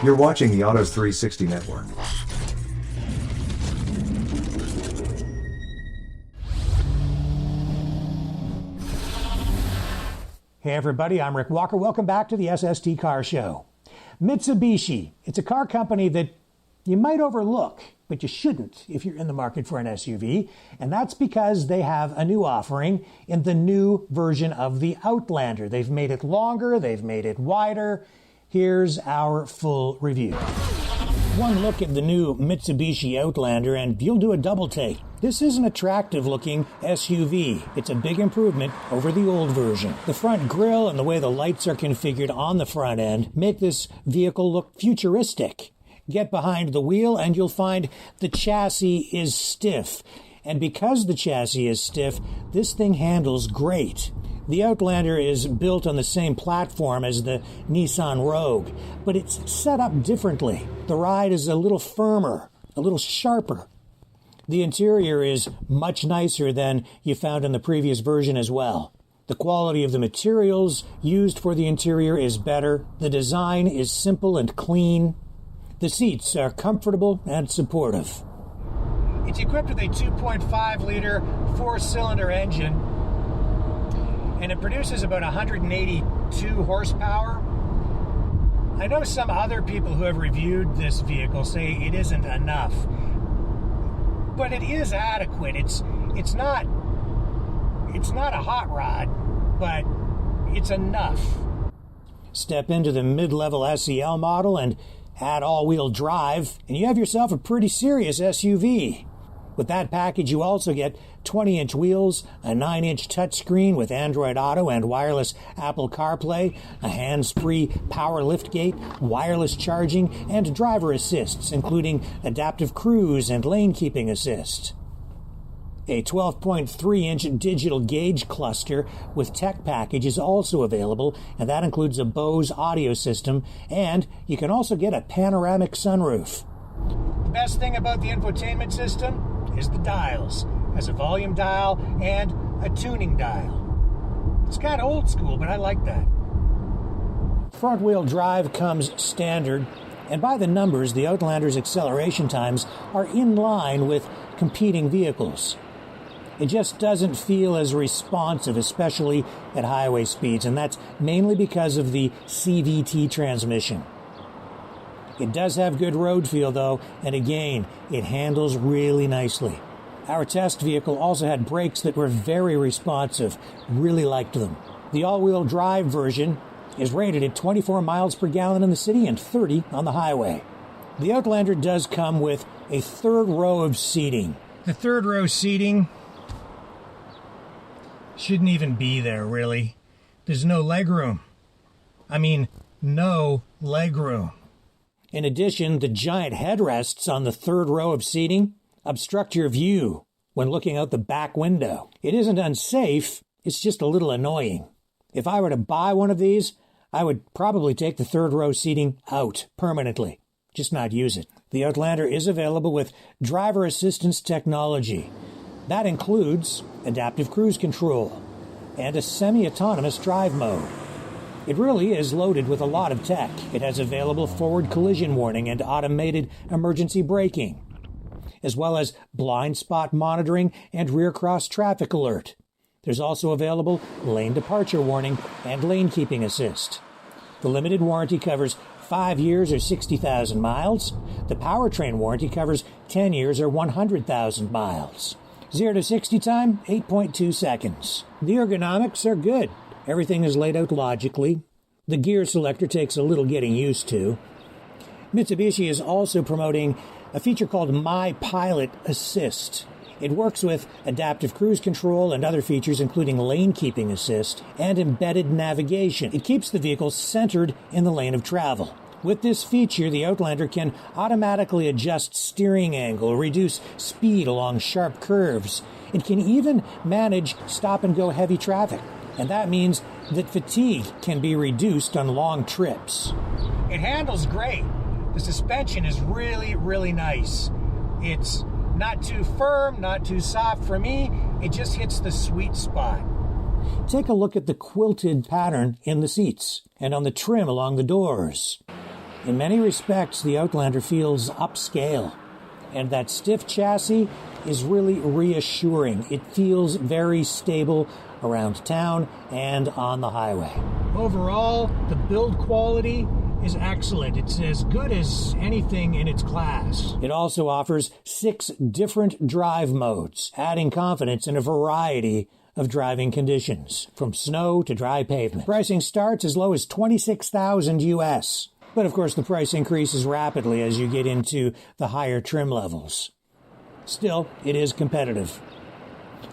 You're watching the Autos 360 Network. Hey everybody, I'm Rick Walker. Welcome back to the SST Car Show. Mitsubishi, it's a car company that you might overlook, but you shouldn't if you're in the market for an SUV, and that's because they have a new offering in the new version of the Outlander. They've made it longer, they've made it wider. Here's our full review. One look at the new Mitsubishi Outlander and you'll do a double take. This is an attractive looking SUV. It's a big improvement over the old version. The front grille and the way the lights are configured on the front end make this vehicle look futuristic. Get behind the wheel and you'll find the chassis is stiff. And because the chassis is stiff, this thing handles great. The Outlander is built on the same platform as the Nissan Rogue, but it's set up differently. The ride is a little firmer, a little sharper. The interior is much nicer than you found in the previous version as well. The quality of the materials used for the interior is better. The design is simple and clean. The seats are comfortable and supportive. It's equipped with a 2.5-liter four-cylinder engine, and it produces about 182 horsepower. I know some other people who have reviewed this vehicle say it isn't enough, but it is adequate. It's not a hot rod, but it's enough. Step into the mid-level SEL model and add all-wheel drive, and you have yourself a pretty serious SUV. With that package, you also get 20-inch wheels, a 9-inch touchscreen with Android Auto and wireless Apple CarPlay, a hands-free power liftgate, wireless charging, and driver assists, including adaptive cruise and lane-keeping assist. A 12.3-inch digital gauge cluster with tech package is also available, and that includes a Bose audio system, and you can also get a panoramic sunroof. The best thing about the infotainment system is the dials. It has a volume dial and a tuning dial. It's kind of old school, but I like that. Front-wheel drive comes standard, and by the numbers, the Outlander's acceleration times are in line with competing vehicles. It just doesn't feel as responsive, especially at highway speeds, and that's mainly because of the CVT transmission. It does have good road feel, though, and again, it handles really nicely. Our test vehicle also had brakes that were very responsive. Really liked them. The all-wheel drive version is rated at 24 miles per gallon in the city and 30 on the highway. The Outlander does come with a third row of seating. The third row seating shouldn't even be there, really. There's no legroom. No legroom. In addition, the giant headrests on the third row of seating obstruct your view when looking out the back window. It isn't unsafe, it's just a little annoying. If I were to buy one of these, I would probably take the third row seating out permanently, just not use it. The Outlander is available with driver assistance technology. That includes adaptive cruise control and a semi-autonomous drive mode. It really is loaded with a lot of tech. It has available forward collision warning and automated emergency braking, as well as blind spot monitoring and rear cross traffic alert. There's also available lane departure warning and lane keeping assist. The limited warranty covers 5 years or 60,000 miles. The powertrain warranty covers 10 years or 100,000 miles. 0 to 60 time, 8.2 seconds. The ergonomics are good. Everything is laid out logically. The gear selector takes a little getting used to. Mitsubishi is also promoting a feature called My Pilot Assist. It works with adaptive cruise control and other features including lane keeping assist and embedded navigation. It keeps the vehicle centered in the lane of travel. With this feature, the Outlander can automatically adjust steering angle, reduce speed along sharp curves. It can even manage stop-and-go heavy traffic. And that means that fatigue can be reduced on long trips. It handles great. The suspension is really, really nice. It's not too firm, not too soft for me. It just hits the sweet spot. Take a look at the quilted pattern in the seats and on the trim along the doors. In many respects, the Outlander feels upscale, and that stiff chassis is really reassuring. It feels very stable around town and on the highway. Overall, the build quality is excellent. It's as good as anything in its class. It also offers 6 different drive modes, adding confidence in a variety of driving conditions, from snow to dry pavement. Pricing starts as low as $26,000 US. But of course, the price increases rapidly as you get into the higher trim levels. Still, it is competitive.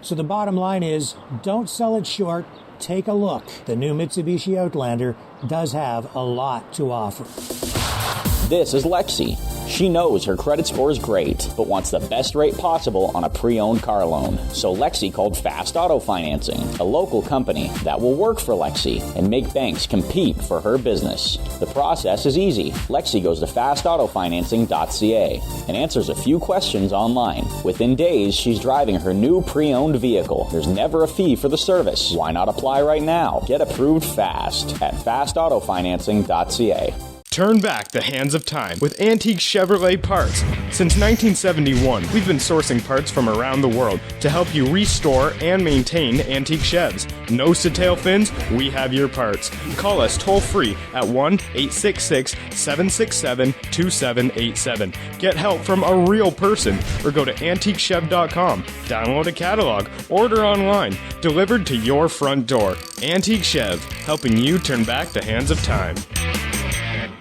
So the bottom line is, don't sell it short. Take a look. The new Mitsubishi Outlander does have a lot to offer. This is Lexi. She knows her credit score is great, but wants the best rate possible on a pre-owned car loan. So Lexi called Fast Auto Financing, a local company that will work for Lexi and make banks compete for her business. The process is easy. Lexi goes to fastautofinancing.ca and answers a few questions online. Within days, she's driving her new pre-owned vehicle. There's never a fee for the service. Why not apply right now? Get approved fast at fastautofinancing.ca. Turn back the hands of time with antique Chevrolet parts. Since 1971, we've been sourcing parts from around the world to help you restore and maintain antique Chevs. Nose to tail fins, we have your parts. Call us toll free at 1-866-767-2787. Get help from a real person or go to antiquechev.com. Download a catalog, order online, delivered to your front door. Antique Chev, helping you turn back the hands of time.